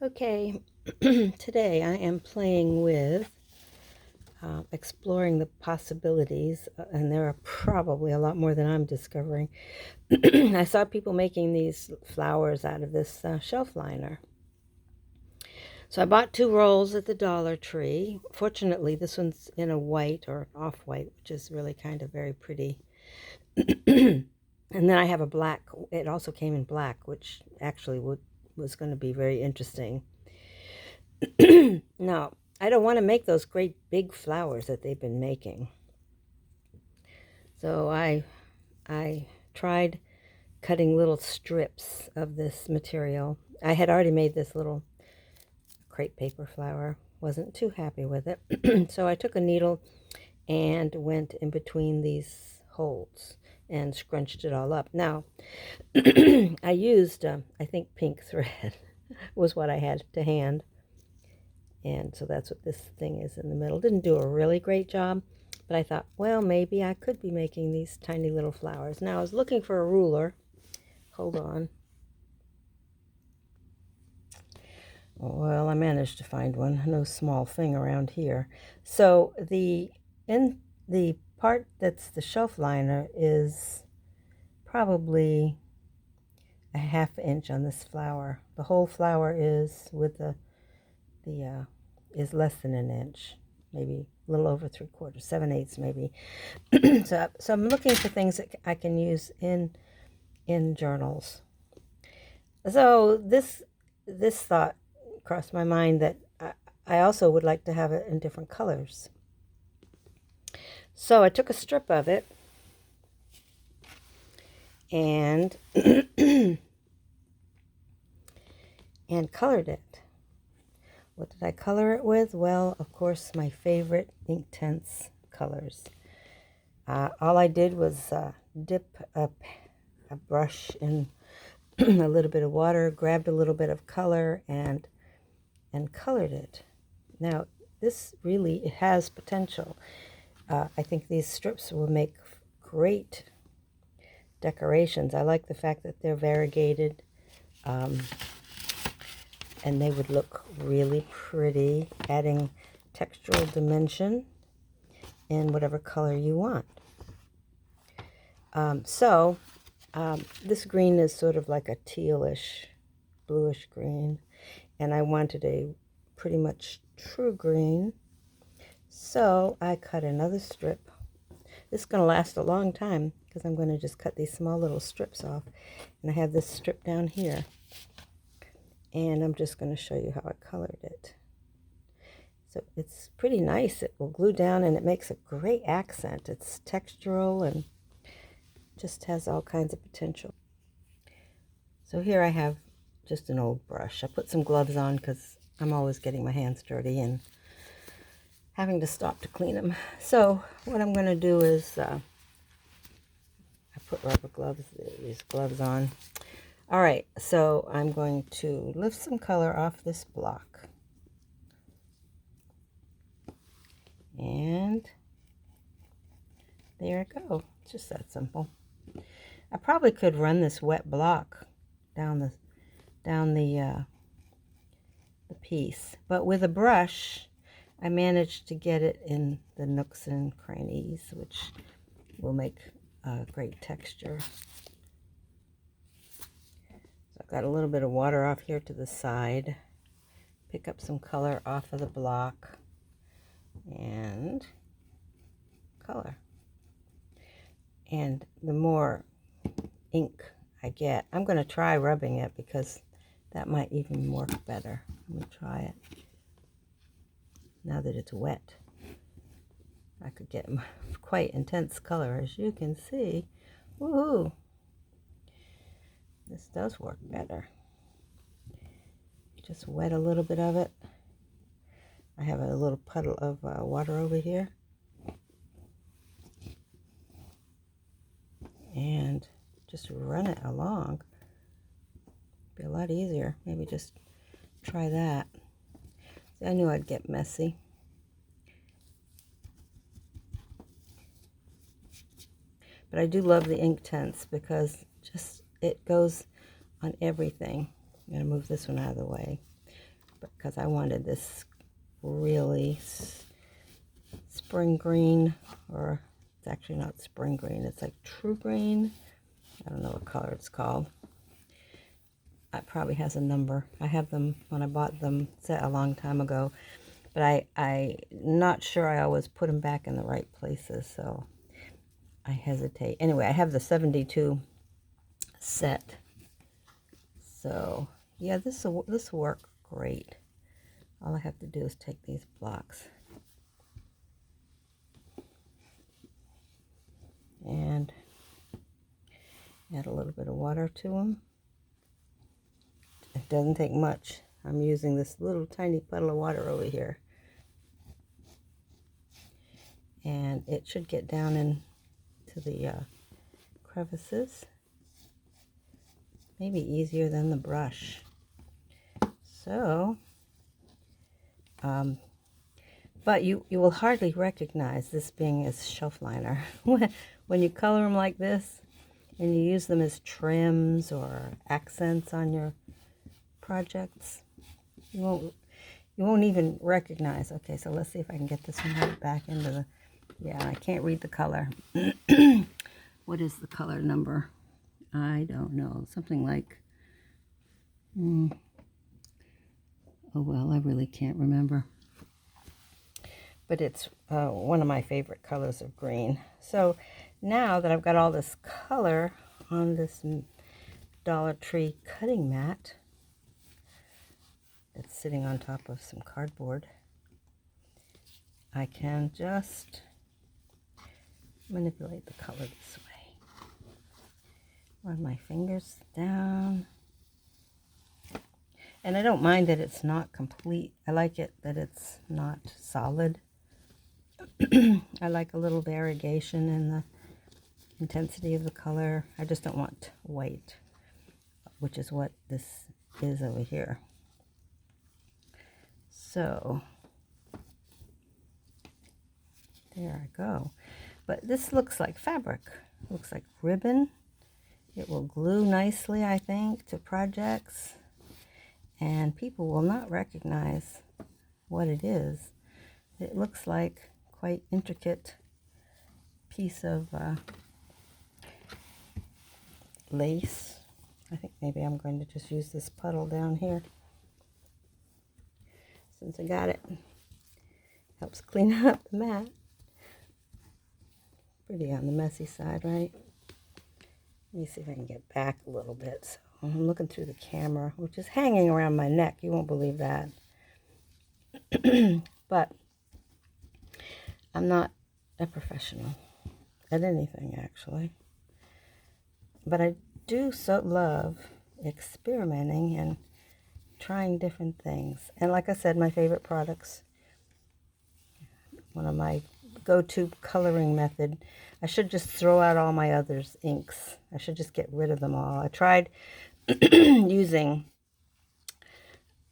Okay, today I am playing with exploring the possibilities, and there are probably a lot more than I'm discovering. I saw people making these flowers out of this shelf liner. So I bought 2 rolls at the Dollar Tree. Fortunately, this one's in a white or off-white, which is really kind of very pretty. And then I have a black. It also came in black, which actually was going to be very interesting. No, I don't want to make those great big flowers that they've been making. So I tried cutting little strips of this material. I had already made this little crepe paper flower. Wasn't too happy with it. So I took a needle and went in between these holes and scrunched it all up. Now, I used, I think, pink thread was what I had to hand. And so that's what this thing is in the middle. Didn't do a really great job, but I thought, well, maybe I could be making these tiny little flowers. Now I was looking for a ruler. Hold on. Well, I managed to find one. No small thing around here. So in the part that's the shelf liner is probably a 1/2 inch on this flower. The whole flower is with the is less than an inch, maybe a little over 3/4, 7/8 maybe. So I'm looking for things that I can use in journals. So this thought crossed my mind that I also would like to have it in different colors. So I took a strip of it and and colored it. What did I color it with? Well, of course, my favorite Inktense colors. All I did was dip a brush in a little bit of water, grabbed a little bit of color, and colored it. Now, this really has potential. I think these strips will make great decorations. I like the fact that they're variegated. And they would look really pretty, adding textural dimension in whatever color you want. This green is sort of like a tealish, bluish green, and I wanted a pretty much true green. So I cut another strip. This is going to last a long time because I'm going to just cut these small little strips off. And I have this strip down here. And I'm just going to show you how I colored it. So it's pretty nice. It will glue down and it makes a great accent. It's textural and just has all kinds of potential. So here I have just an old brush. I put some gloves on because I'm always getting my hands dirty and having to stop to clean them. So what I'm going to do is I put rubber gloves, these gloves on. All right, so I'm going to lift some color off this block. And there I go. It's just that simple. I probably could run this wet block down the piece, but with a brush, I managed to get it in the nooks and crannies, which will make a great texture. So I've got a little bit of water off here to the side. Pick up some color off of the block and color. And the more ink I get, I'm going to try rubbing it because that might even work better. Let me try it. Now that it's wet, I could get quite intense color, as you can see. Woohoo! This does work better. Just wet a little bit of it. I have a little puddle of water over here. And just run it along. Be a lot easier. Maybe just try that. See, I knew I'd get messy. But I do love the Inktense because just it goes on everything. I'm going to move this one out of the way. because I wanted this really spring green, or it's actually not spring green, it's like true green. I don't know what color it's called. It probably has a number. I have them when I bought them set a long time ago, but I'm not sure I always put them back in the right places, so I hesitate. Anyway, I have the 72 set, so yeah, this will work great. All I have to do is take these blocks and add a little bit of water to them. It doesn't take much. I'm using this little tiny puddle of water over here, and it should get down into the crevices. Maybe easier than the brush. So, but you will hardly recognize this being a shelf liner when you color them like this and you use them as trims or accents on your projects. You won't even recognize. Okay, so let's see if I can get this one right back into the, yeah, I can't read the color. What is the color number? I don't know. Something like, oh well, I really can't remember. But it's one of my favorite colors of green. So now that I've got all this color on this Dollar Tree cutting mat that's sitting on top of some cardboard, I can just manipulate the color this way. Run my fingers down. And I don't mind that it's not complete. I like it that it's not solid. I like a little variegation in the intensity of the color. I just don't want white, which is what this is over here. So there I go. But this looks like fabric. It looks like ribbon. It will glue nicely, I think, to projects. And people will not recognize what it is. It looks like quite intricate piece of lace. I think maybe I'm going to just use this puddle down here since I got it. Helps clean up the mat. Pretty on the messy side, right? Let me see if I can get back a little bit. So I'm looking through the camera, which is hanging around my neck. You won't believe that. But I'm not a professional at anything, actually. But I do so love experimenting and trying different things. And like I said, my favorite products, one of my go-to coloring method, I should just throw out all my others inks. I should just get rid of them all. I tried using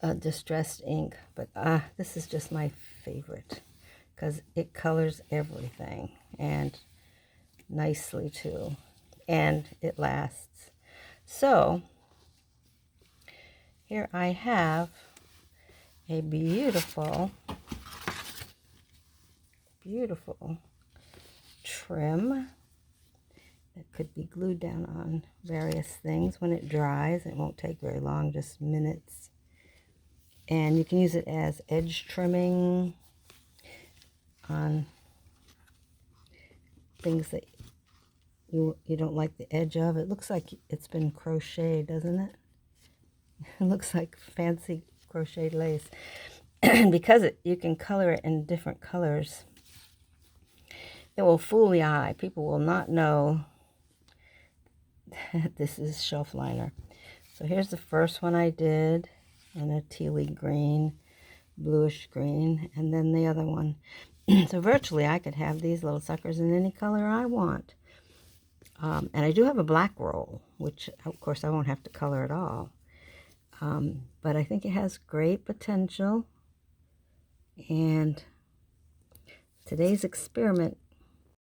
a distressed ink, but this is just my favorite because it colors everything, and nicely too, and it lasts. So here I have a beautiful trim that could be glued down on various things. When it dries, it won't take very long, just minutes. And you can use it as edge trimming on things that you don't like the edge of. It looks like it's been crocheted, doesn't it? It looks like fancy crocheted lace. Because you can color it in different colors, it will fool the eye. People will not know that this is shelf liner. So here's the first one I did in a tealy green, bluish green, and then the other one. So virtually I could have these little suckers in any color I want. And I do have a black roll, which of course I won't have to color at all. But I think it has great potential. And today's experiment